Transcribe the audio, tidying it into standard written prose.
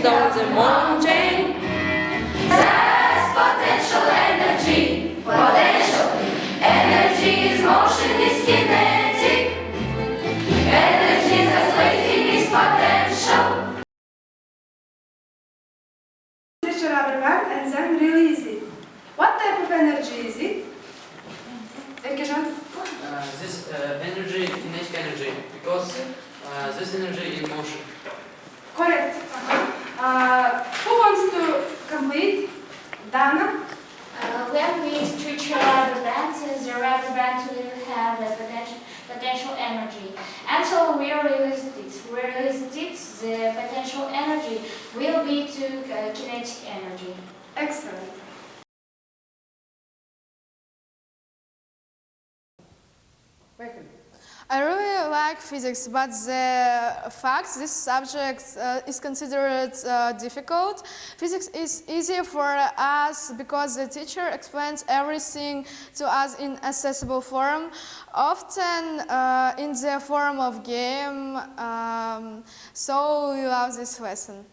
down the mountain. That's potential energy. Potential energy is motion, is kinetic. Energy that's waiting is potential. Stretch a rubber band and then release it. What type of energy is it? Erkecan? This energy, kinetic energy, because this energy in motion. Correct. Who wants to complete? Dana? When we stretch a rubber band, the rubber band will have a potential energy. Until we release it, the potential energy will be to kinetic energy. Excellent. I really like physics, but the fact this subject is considered difficult. Physics is easy for us because the teacher explains everything to us in accessible form, often in the form of game. So we love this lesson.